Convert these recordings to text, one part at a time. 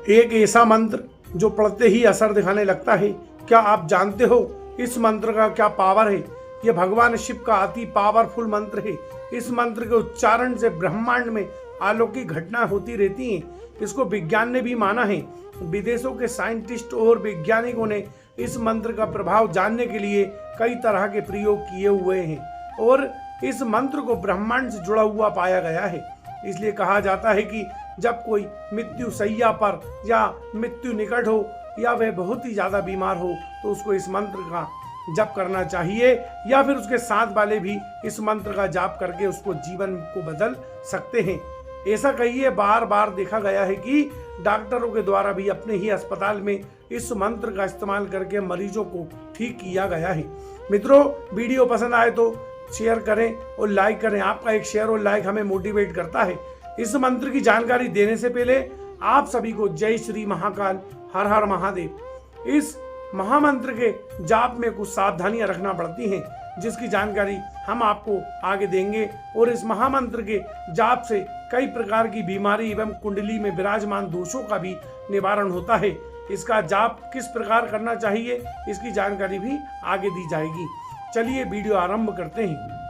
एक ऐसा मंत्र जो पढ़ते ही असर दिखाने लगता है। क्या आप जानते हो इस मंत्र का क्या पावर है? यह भगवान शिव का अति पावरफुल मंत्र है। इस मंत्र के उच्चारण से ब्रह्मांड में अलौकिक घटना होती रहती हैं। इसको विज्ञान ने भी माना है। विदेशों के साइंटिस्ट और वैज्ञानिकों ने इस मंत्र का प्रभाव जानने के लिए कई तरह के प्रयोग किए हुए हैं और इस मंत्र को ब्रह्मांड से जुड़ा हुआ पाया गया है। इसलिए कहा जाता है कि जब कोई मृत्यु शैया पर या मृत्यु निकट हो या वह बहुत ही ज्यादा बीमार हो तो उसको इस मंत्र का जप करना चाहिए, या फिर उसके साथ वाले भी इस मंत्र का जाप करके उसको जीवन को बदल सकते हैं। ऐसा कहिए बार बार देखा गया है कि डॉक्टरों के द्वारा भी अपने ही अस्पताल में इस मंत्र का इस्तेमाल करके मरीजों को ठीक किया गया है। मित्रों, वीडियो पसंद आए तो शेयर करें और लाइक करें। आपका एक शेयर और लाइक हमें मोटिवेट करता है। इस मंत्र की जानकारी देने से पहले आप सभी को जय श्री महाकाल, हर हर महादेव। इस महामंत्र के जाप में कुछ सावधानियां रखना पड़ती हैं, जिसकी जानकारी हम आपको आगे देंगे। और इस महामंत्र के जाप से कई प्रकार की बीमारी एवं कुंडली में विराजमान दोषों का भी निवारण होता है। इसका जाप किस प्रकार करना चाहिए, इसकी जानकारी भी आगे दी जाएगी। चलिए वीडियो आरंभ करते हैं।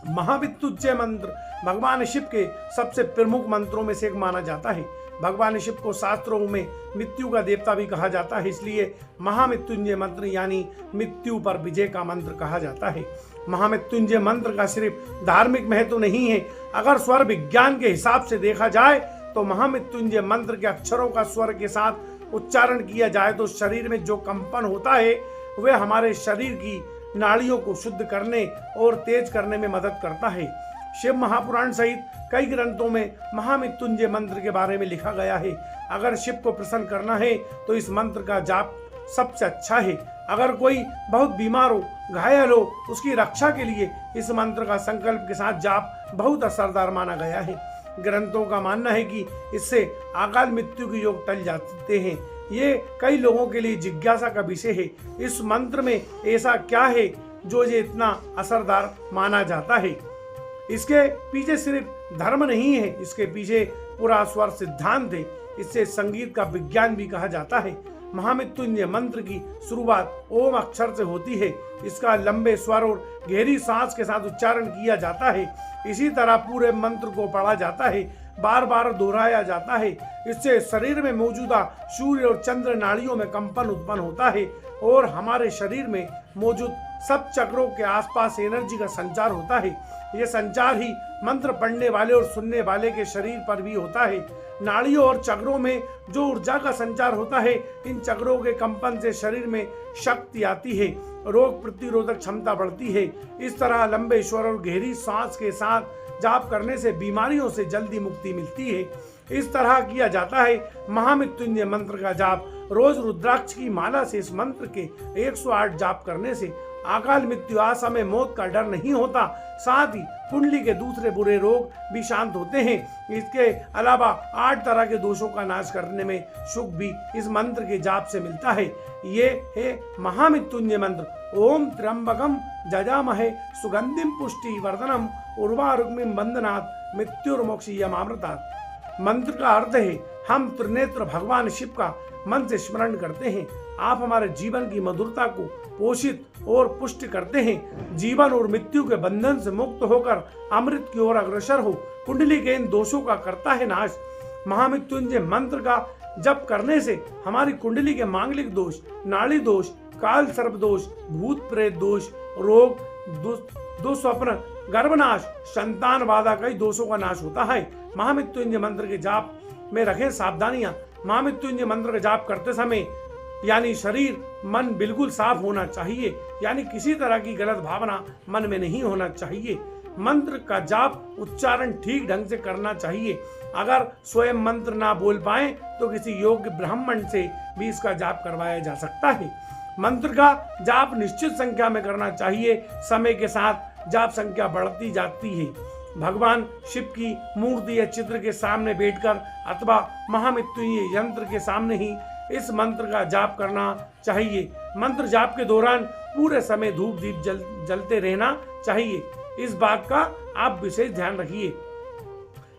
महामृत्युंजय मंत्र भगवान शिव के सबसे प्रमुख मंत्रों में से एक माना जाता है। भगवान शिव को शास्त्रों में मृत्यु का देवता भी कहा जाता है, इसलिए महामृत्युंजय मंत्र यानी मृत्यु पर विजय का मंत्र कहा जाता है। महामृत्युंजय मंत्र का सिर्फ धार्मिक महत्व नहीं है। अगर स्वर विज्ञान के हिसाब से देखा जाए तो महामृत्युंजय मंत्र के अक्षरों का स्वर के साथ उच्चारण किया जाए तो शरीर में जो कंपन होता है वह हमारे शरीर की नाड़ियों को शुद्ध करने और तेज करने में मदद करता है। शिव महापुराण सहित कई ग्रंथों में महामृत्युंजय मंत्र के बारे में लिखा गया है। अगर शिव को प्रसन्न करना है तो इस मंत्र का जाप सबसे अच्छा है। अगर कोई बहुत बीमार हो, घायल हो, उसकी रक्षा के लिए इस मंत्र का संकल्प के साथ जाप बहुत असरदार माना गया है। ग्रंथों का मानना है कि इससे अकाल मृत्यु के योग टल जाते हैं। ये कई लोगों के लिए जिज्ञासा का विषय है। इस मंत्र में ऐसा क्या है जो ये इतना असरदार माना जाता है? इसके पीछे सिर्फ धर्म नहीं है, इसके पीछे पूरा स्वर सिद्धांत है। इससे संगीत का विज्ञान भी कहा जाता है। महामृत्युंजय मंत्र की शुरुआत ओम अक्षर से होती है। इसका लंबे स्वर और गहरी सांस के साथ उच्चारण किया जाता है। इसी तरह पूरे मंत्र को पढ़ा जाता है, बार बार दोहराया जाता है। इससे शरीर में मौजूदा सूर्य और चंद्र नाड़ियों में कंपन उत्पन्न होता है और हमारे शरीर में मौजूद सब चक्रों के आसपास एनर्जी का संचार होता है। यह संचार ही मंत्र पढ़ने वाले और सुनने वाले के शरीर पर भी होता है। नाड़ियों और चक्रों में जो ऊर्जा का संचार होता है, इन चक्रों के कंपन से शरीर में शक्ति आती है, रोग प्रतिरोधक क्षमता बढ़ती है। इस तरह लंबे स्वर और गहरी सांस के साथ जाप करने से बीमारियों से जल्दी मुक्ति मिलती है। इस तरह किया जाता है। महामृत्युंजय मंत्र का जाप रोज रुद्राक्ष की माला से इस मंत्र के 108 जाप करने से अकाल मृत्यु, असमय मौत का डर नहीं होता। साथ ही कुंडली के दूसरे बुरे रोग भी शांत होते हैं। इसके अलावा 8 तरह के दोषों का नाश करने में सुख भी इस मंत्र के जाप से मिलता है। ये है महामृत्युंजय मंत्र। ओम त्र्यंबकम जजामहे सुगंधिम पुष्टि वर्धनम उर्वारुग्मिम बंधनात् मृत्युर्मोक्षयमामृतात्। मंत्र का अर्थ है हम त्रिनेत्र भगवान शिव का मन से स्मरण करते हैं। आप हमारे जीवन की मधुरता को पोषित और पुष्ट करते हैं। जीवन और मृत्यु के बंधन से मुक्त होकर अमृत की ओर अग्रसर हो। कुंडली के इन दोषों का करता है नाश। महामृत्युंजय मंत्र का जप करने से हमारी कुंडली के मांगलिक दोष, नाड़ी दोष, काल सर्प दोष, भूत प्रेत दोष, रोग, दुस्वप्न, गर्भनाश, संतान बाधा, कई दोषों का नाश होता है। महामृत्युंजय मंत्र के जाप में रखें सावधानियां। महामृत्युंजय मंत्र का जाप करते समय यानी शरीर मन बिल्कुल साफ होना चाहिए, यानी किसी तरह की गलत भावना मन में नहीं होना चाहिए। मंत्र का जाप उच्चारण ठीक ढंग से करना चाहिए। अगर स्वयं मंत्र ना बोल पाए तो किसी योग्य ब्राह्मण से भी इसका जाप करवाया जा सकता है। मंत्र का जाप निश्चित संख्या में करना चाहिए। समय के साथ जाप संख्या बढ़ती जाती है। भगवान शिव की मूर्ति या चित्र के सामने बैठकर अथवा महामृत्युंजय यंत्र के सामने ही इस मंत्र का जाप करना चाहिए। मंत्र जाप के दौरान पूरे समय धूप दीप जलते रहना चाहिए। इस बात का आप विशेष ध्यान रखिए।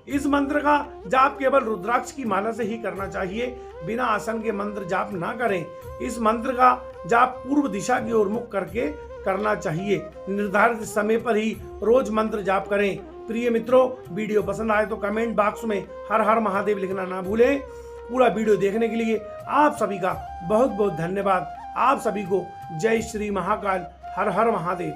इस मंत्र का जाप केवल रुद्राक्ष की माला से ही करना चाहिए, बिना आसन के मंत्र जाप ना करें। इस मंत्र का जाप पूर्व दिशा की ओर मुख करके करना चाहिए। निर्धारित समय पर ही रोज मंत्र जाप करें। प्रिय मित्रों, वीडियो पसंद आए तो कमेंट बॉक्स में हर हर महादेव लिखना ना भूलें। पूरा वीडियो देखने के लिए आप सभी का बहुत बहुत धन्यवाद। आप सभी को जय श्री महाकाल, हर हर महादेव।